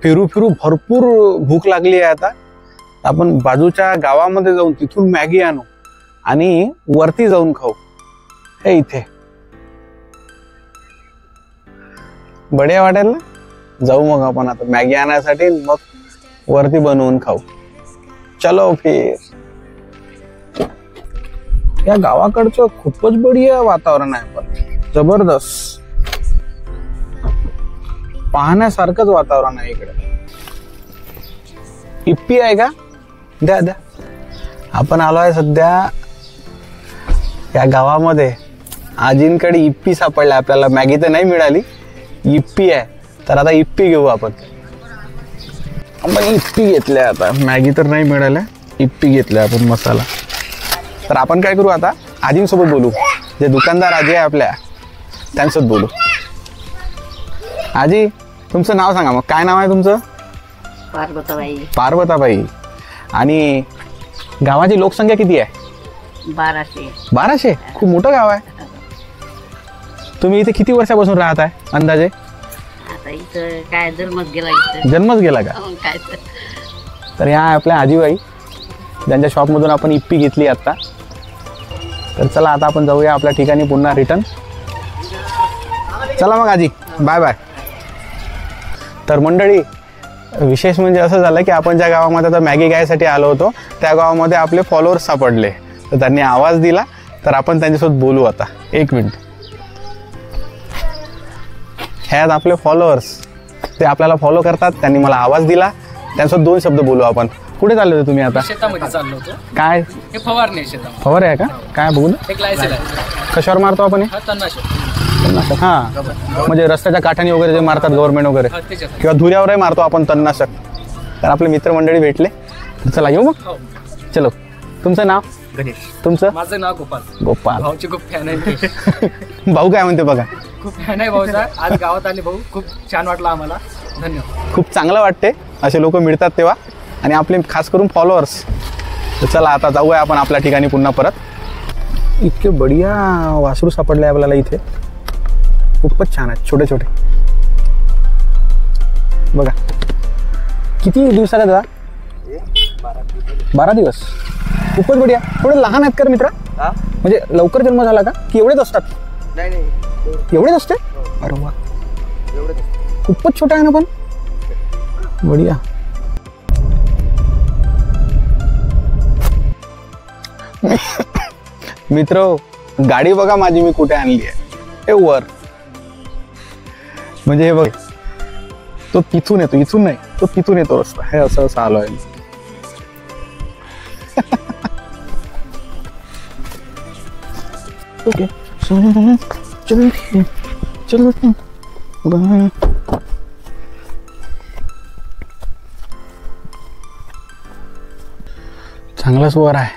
फिरू फिरू भरपूर भूक लागली आहे आता. आपण बाजूच्या गावामध्ये जाऊन तिथून मॅगी आणू आणि वरती जाऊन खाऊ. हे इथे बढिया वाटेल ना. जाऊ मग आपण आता मॅगी आणण्यासाठी, मग वरती बनवून खाऊ. चलो फिर. या गावाकडचं खूपच बढिया वातावरण आहे, पण जबरदस्त पाहण्यासारखंच वातावरण आहे इकडे. इप्पी आहे का? द्या द्या. आपण आलोय सध्या या गावामध्ये. आजींकडे इप्पी सापडल्या आपल्याला. मॅगी तर नाही मिळाली, इप्पी आहे. तर आता इप्पी घेऊ आपण. इप्पी घेतल्या आता. मॅगी तर नाही मिळाल्या, इप्पी घेतल्या आपण मसाला. तर आपण काय करू आता, आजींसोबत बोलू. जे दुकानदार आजी आहे आपल्या, त्यांच्यासोबत बोलू. आजी, तुमचं नाव सांगा मग. काय नाव आहे तुमचं? पार्वताबाई. पार्वताबाई. आणि गावाची लोकसंख्या किती आहे? 1200. 1200? खूप मोठं गाव आहे. तुम्ही इथे किती वर्षापासून राहत आहे अंदाजे? आता इथं काय जन्मच गेला. इथं जन्मच गेला का? काय तर ह्या आपल्या आजीबाई, ज्यांच्या शॉपमधून आपण इप्पी घेतली आता. तर चला आता आपण जाऊया आपल्या ठिकाणी पुन्हा रिटर्न. चला मग आजी, बाय बाय. तर मंडळी, विशेष म्हणजे असं झालं की आपण ज्या गावामध्ये आता मॅगी घ्यायसाठी आलो होतो, त्या गावामध्ये आपले फॉलोअर्स सापडले. तर त्यांनी आवाज दिला, तर आपण त्यांच्यासोबत बोलू आता. एक मिनिट. ह्यात आपले फॉलोअर्स, ते आपल्याला फॉलो करतात. त्यांनी मला आवाज दिला, त्यांच्यासोबत 2 शब्द बोलू आपण. कुठे चालले होते तुम्ही आता? शेतामध्ये चाललो होतो. काय हे फवारणी आहे शेतामध्ये. फवार आहे का? काय बघू ना. एक लायसेन्स आहे. कशावर मारतो आपण हे? हा तणनाशक. तणनाशक. हां, म्हणजे रस्त्याच्या काठाने वगैरे जे मारतात गव्हर्नमेंट वगैरे, हा, त्याच्यात. किंवा धुऱ्यावरही मारतो आपण तणनाशक. तर आपले मित्रमंडळी भेटले. चला येऊ मग. हो. चलो. तुमचं नाव? गणेश. तुमचं? माझं नाव गोपाल. गोपाल. भाऊची खूप फॅन आहे ते. भाऊ काय म्हणते बघा. खूप फॅन आहे भाऊचा. आज गावात आले भाऊ, खूप छान वाटलं आम्हाला. धन्यवाद. खूप चांगलं वाटते असे लोक मिळतात तेव्हा, आणि आपले खास करून फॉलोअर्स. तर चला आता जाऊया आपण आपल्या ठिकाणी पुन्हा परत. इतके बढिया वासरू सापडले आपल्याला इथे. खूपच छान आहेत, छोटे छोटे. बघा किती दिवसाला दादा? 12 दिवस. खूपच बढिया. थोडे लहान आहेत का मित्र? म्हणजे लवकर जन्म झाला का, की एवढेच असतात? एवढेच असते? अरे वा, खूपच छोटा आहे ना पण. बढिया. मित्र, गाडी बघा माझी मी कुठे आणली आहे. हे वर, म्हणजे हे बघ, तो तिथून येतो, इथून नाही, तो तिथून येतो रस्ता. हे असं असं आलो आहे. ओके, चल चल. चांगलाच वर आहे,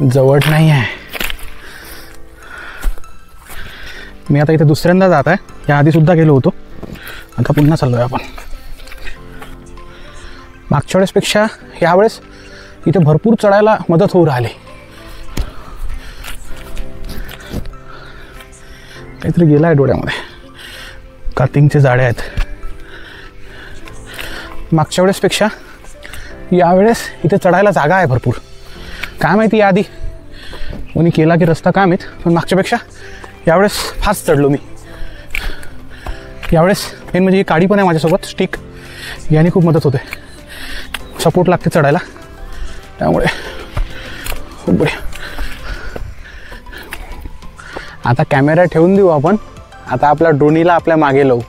जवळ नाही आहे. मी आता इथे दुसऱ्यांदा जात आहे. या आधी सुद्धा गेलो होतो, आता पुन्हा चाललोय आपण. मागच्या वेळेसपेक्षा यावेळेस इथे भरपूर चढायला मदत होऊ राहिली. काहीतरी गेला आहे डोळ्यामध्ये. कातिंगचे जाळे आहेत. मागच्या वेळेसपेक्षा यावेळेस इथे चढायला जागा आहे भरपूर. काय माहिती या आधी कोणी केला की रस्ता, काय माहीत. पण मागच्यापेक्षा यावेळेस फास्ट चढलो मी. यावेळेस मेन म्हणजे ही काडी पण आहे माझ्यासोबत, स्टिक. याने खूप मदत होते, सपोर्ट लागते चढायला. त्यामुळे खूप बढिया. आता कॅमेरा ठेवून देऊ आपण. आता आपल्या ड्रोनीला आपल्या मागे लावू.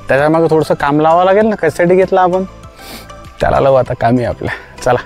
त्याच्या मागे थोडंसं काम लावावं लागेल ना. कशासाठी घेतला आपण, त्याला लावू आता कामी आपल्या. चला.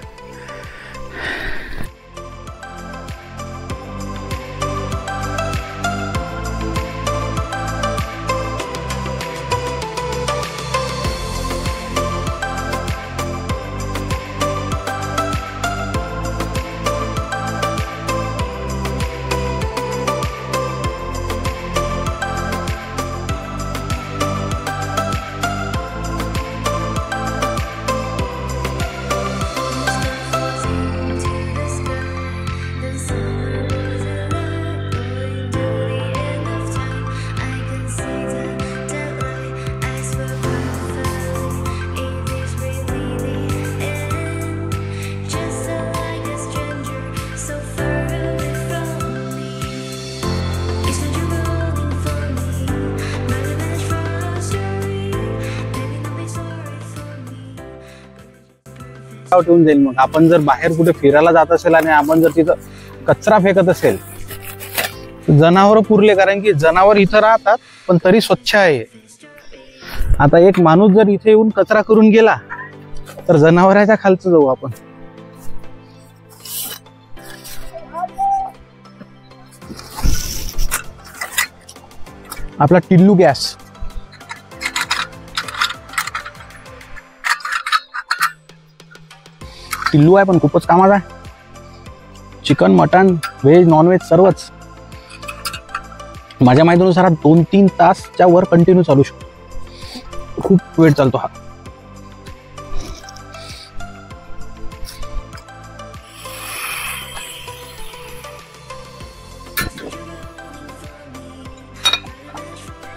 ठेवून जाईल. मग आपण जर बाहेर कुठे फिरायला जात असेल आणि आपण जर तिथं कचरा फेकत असेल जनावर पुरले, कारण की जनावर इथं राहतात पण तरी स्वच्छ आहे. आता एक माणूस जर इथे येऊन कचरा करून गेला तर जनावरांच्या खालचं जाऊ आपण. आपला टिल्लू गॅस टिल्लू आहे पण खूपच कामाचा आहे. चिकन, मटन, व्हेज, नॉनव्हेज सर्वच माझ्या माहितीनुसार 2-3 तासच्या वर कंटिन्यू चालू शकतो. खूप वेळ चालतो हा.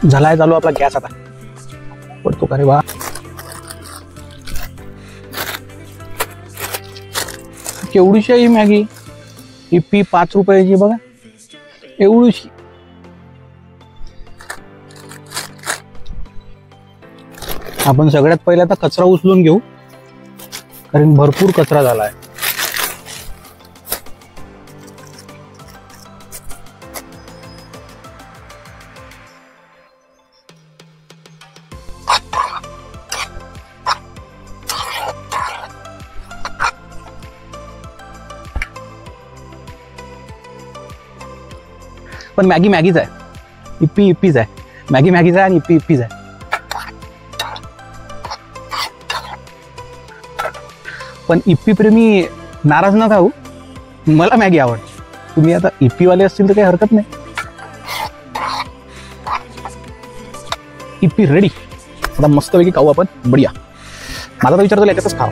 झालाय चालू आपला गॅस. आता पडतो का रे बा. केवढीशी आहे ही मॅगी. ही 5 रुपयाची बघा, एवढीशी. आपण सगळ्यात पहिले आता कचरा उचलून घेऊ, कारण भरपूर कचरा झालाय. पण मॅगी मॅगीच आहे, इप्पी इप्पीच आहे. मॅगी मॅगीच आहे आणि इप्पी इप्पीच आहे. पण इप्पी प्रेमी नाराज नका होऊ, मला मॅगी आवडते. तुम्ही आता इप्पीवाले असतील तर काही हरकत नाही. इप्पी रेडी. आता मस्तपैकी खाऊ आपण, बढिया. माझा तर विचार झाला याच्यातच खाऊ.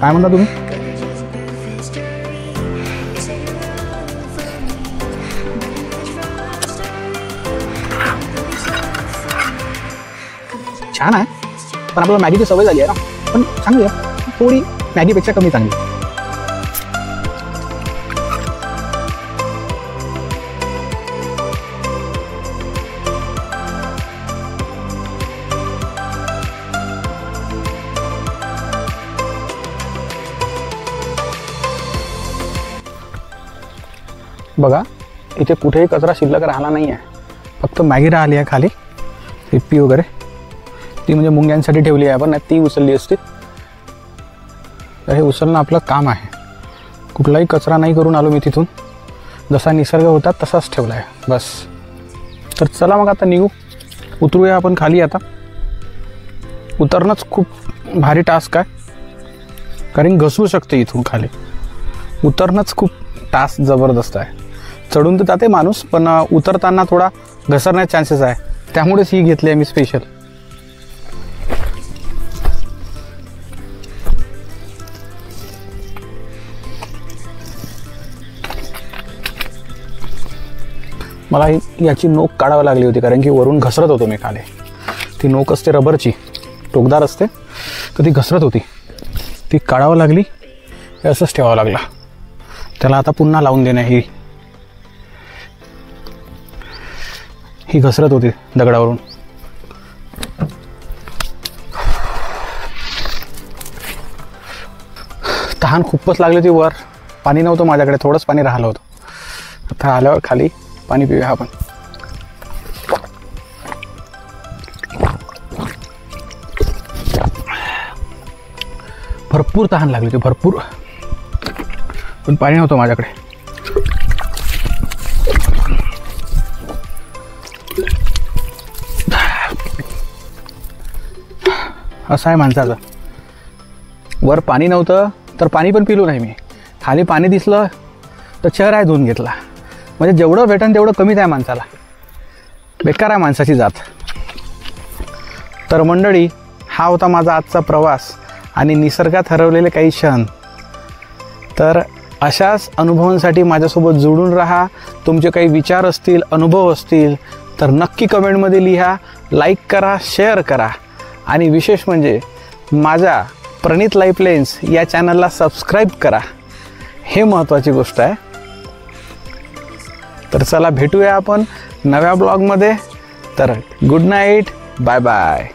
काय म्हणता तुम्ही? छान आहे, पण आपल्याला मॅगीची सवय झाली आहे ना. पण चांगली आहे, थोडी मॅगीपेक्षा कमी चांगली. बघा इथे कुठेही कचरा शिल्लक राहिला नाही आहे. फक्त मॅगी राहिली आहे खाली. इप्पी वगैरे ती म्हणजे मुंग्यांसाठी ठेवली आहे, पण ती उचलली असती. तर हे उचलणं आपलं काम आहे. कुठलाही कचरा नाही करून आलो मी तिथून. जसा निसर्ग होता तसाच ठेवला आहे बस. तर चला मग आता निघू, उतरूया आपण खाली. आता उतरणंच खूप भारी टास्क आहे, कारण घसरू शकते इथून खाली. उतरणंच खूप टास्क जबरदस्त आहे. चढून तर जाते माणूस, पण उतरताना थोडा घसरण्याचे चान्सेस आहे. त्यामुळेच ही घेतली आहे मी स्पेशल. मला याची नोक काढावी लागली होती, कारण की वरून घसरत होतो मी खाली. ती नोक असते रबरची, टोकदार असते, तर ती घसरत होती. ती काढावं लागली, हे असंच ठेवावं लागलं. त्याला आता पुन्हा लावून देणे. ही घसरत होती दगडावरून. तहान खूपच लागली होती. वर पाणी नव्हतं माझ्याकडे, थोडंच पाणी राहिलं होतं. आता आल्यावर खाली पाणी पिऊया आपण. भरपूर तहान लागली होती, भरपूर, पण पाणी नव्हतं माझ्याकडे. असं आहे माणसाचं. वर पाणी नव्हतं तर पाणी पण पिलो नाही मी. खाली पाणी दिसलं तर चेहरा धुवून घेतला. म्हणजे जेवढं भेटन तेवढं कमीच आहे माणसाला. बेकार आहे माणसाची जात. तर मंडळी, हा होता माझा आजचा प्रवास आणि निसर्गात हरवलेले काही क्षण. तर अशाच अनुभवांसाठी माझ्यासोबत जोडून राहा. तुमचे काही विचार असतील, अनुभव असतील तर नक्की कमेंटमध्ये लिहा, लाईक करा, शेअर करा. आणि विशेष म्हणजे माझ्या प्रणित लाईफ लेन्स या चॅनलला सबस्क्राईब करा. हे महत्त्वाची गोष्ट आहे. तर चला भेटूया आपण नव्या ब्लॉगमध्ये. तर गुड नाईट, बाय बाय.